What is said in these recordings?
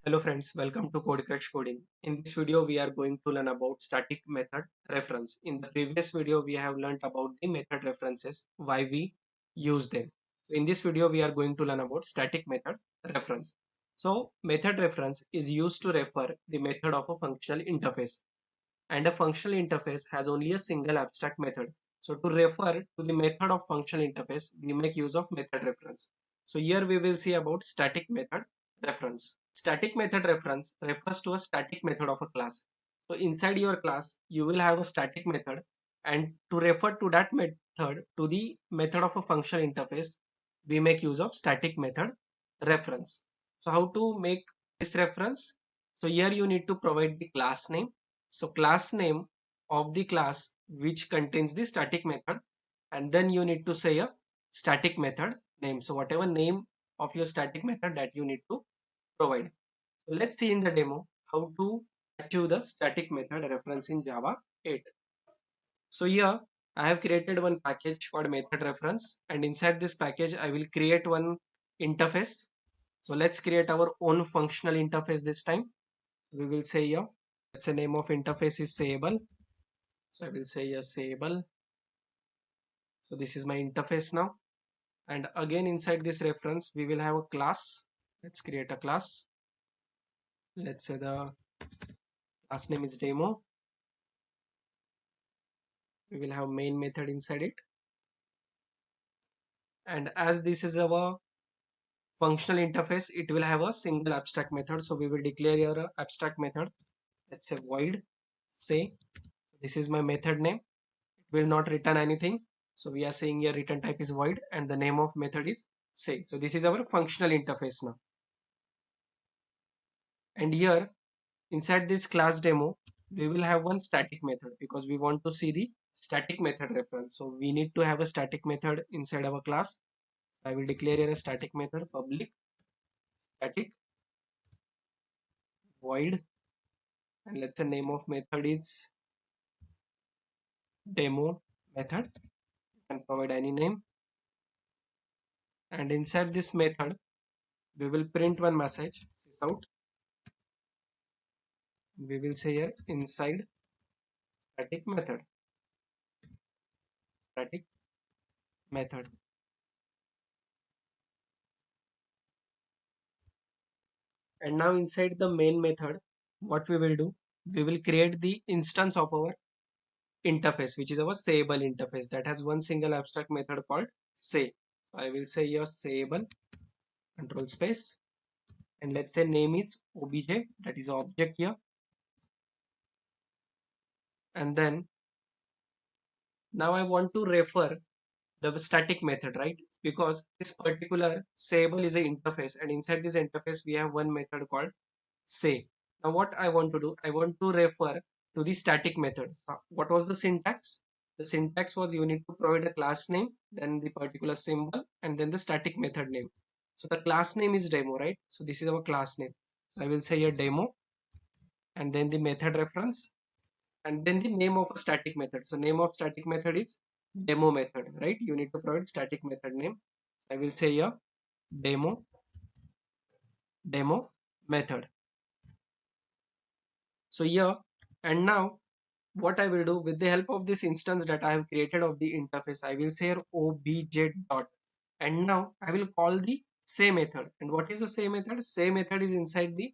Hello friends, welcome to Code Crash Coding. In this video, we are going to learn about static method reference. In the previous video, we have learned about the method references, why we use them. In this video, we are going to learn about static method reference. So method reference is used to refer the method of a functional interface, and a functional interface has only a single abstract method. So to refer to the method of functional interface, we make use of method reference. So here we will see about static method reference. Static method reference refers to a static method of a class. So inside your class, you will have a static method, and to refer to that method to the method of a functional interface, we make use of static method reference. So how to make this reference? So here you need to provide the class name. So class name of the class which contains the static method, and then you need to say a static method name. So whatever name of your static method that you need to provide. So let's see in the demo how to achieve the static method reference in Java 8. So here I have created one package called method reference, and inside this package I will create one interface. So let's create our own functional interface this time. We will say here, let's say name of interface is Sayable. So I will say yes, Sayable. So this is my interface now. And again inside this reference, we will have a class. Let's create a class. Let's say the class name is demo. We will have main method inside it. And as this is our functional interface, it will have a single abstract method. So we will declare here a abstract method. Let's say void say. This is my method name. It will not return anything. So we are saying here return type is void and the name of method is say. So this is our functional interface now. And here inside this class demo, we will have one static method because we want to see the static method reference. So we need to have a static method inside our class. I will declare here a static method public static void, and let's say name of method is demo method. You can provide any name. And inside this method, we will print one message, sysout. We will say here inside static method. And now inside the main method, what we will do, we will create the instance of our interface, which is our sayable interface that has one single abstract method called say. So I will say here sayable control space, and let's say name is obj, that is object here. And then now I want to refer the static method, right? Because this particular sayable is an interface, and inside this interface we have one method called say. Now what I want to do, I want to refer to the static method. What was the syntax? The syntax was you need to provide a class name, then the particular symbol, and then the static method name. So the class name is demo, right? So this is our class name. I will say a demo, and then the method reference, and then the name of a static method. So name of static method is demo method, right? You need to provide static method name. I will say a demo method. So here, and now what I will do with the help of this instance that I have created of the interface, I will say here obj dot, and now I will call the say method. And what is the say method? Say method is inside the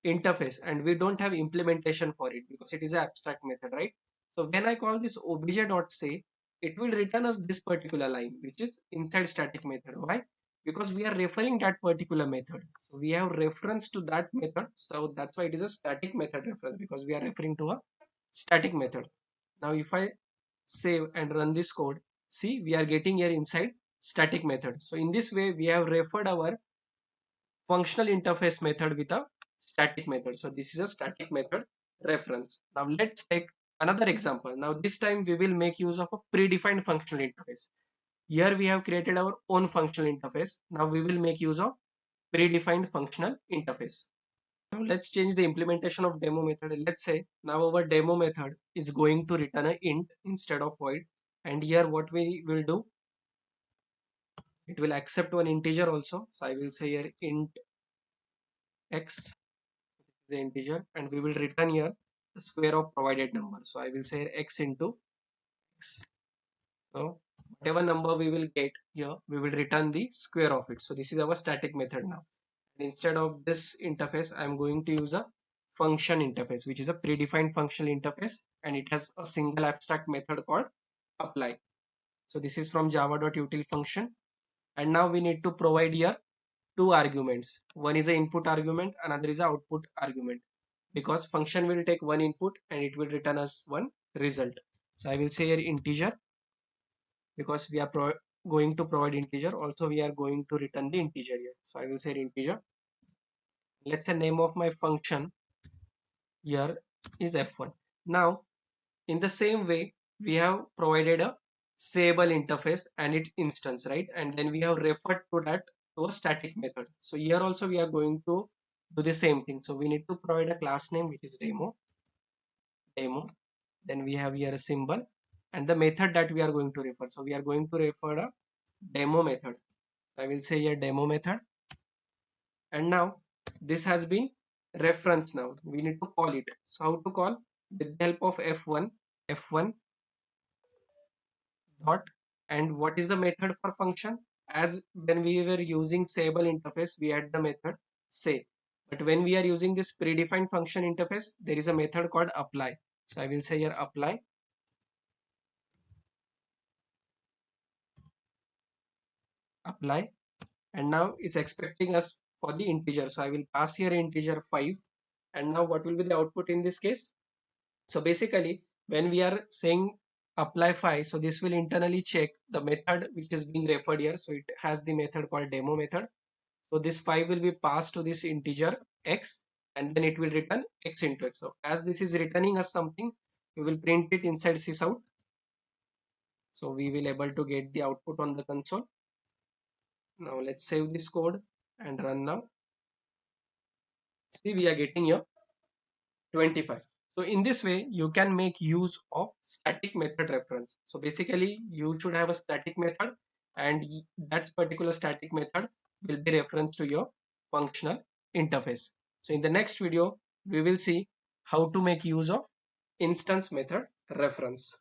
interface, and we don't have implementation for it because it is an abstract method, right? So when I call this obj dot say, it will return us this particular line which is inside static method. Why? Because we are referring that particular method, so we have reference to that method, so that's why it is a static method reference, because we are referring to a static method. Now if I save and run this code, see, we are getting here inside static method. So in this way we have referred our functional interface method with a static method. So this is a static method reference. Now let's take another example. Now this time we will make use of a predefined functional interface. Here we have created our own functional interface. Now we will make use of predefined functional interface. Now let's change the implementation of demo method. Let's say now our demo method is going to return a int instead of void. And here what we will do, It will accept one integer also. So I will say here int x is the integer, and we will return here the square of provided number. So I will say here x into x. So whatever number we will get here, we will return the square of it. So this is our static method now. And instead of this interface, I am going to use a function interface, which is a predefined functional interface, and it has a single abstract method called apply. So this is from java.util function. And now we need to provide here two arguments. One is an input argument, another is an output argument, because function will take one input and it will return us one result. So I will say here integer, because we are going to provide integer. Also we are going to return the integer here. So I will say integer. Let's say name of my function here is f1. Now in the same way, we have provided a sayable interface and its instance, right? And then we have referred to that to a static method. So here also we are going to do the same thing. So we need to provide a class name, which is demo. Then we have here a symbol and the method that we are going to refer. So we are going to refer a demo method. I will say here demo method. And now this has been referenced. Now we need to call it. So how to call? With the help of f1 dot, and what is the method for function? As when we were using sayable interface, we had the method say, but when we are using this predefined function interface, there is a method called apply. So I will say here apply, and now it's expecting us for the integer. So I will pass here integer 5, and now what will be the output in this case? So basically when we are saying apply 5, so this will internally check the method which is being referred here. So it has the method called demo method. So this 5 will be passed to this integer x, and then it will return x into x. So as this is returning us something, we will print it inside sysout. So we will able to get the output on the console. Now let's save this code and run now. See, we are getting here 25. So in this way, you can make use of static method reference. So basically, you should have a static method, and that particular static method will be reference to your functional interface. So in the next video, we will see how to make use of instance method reference.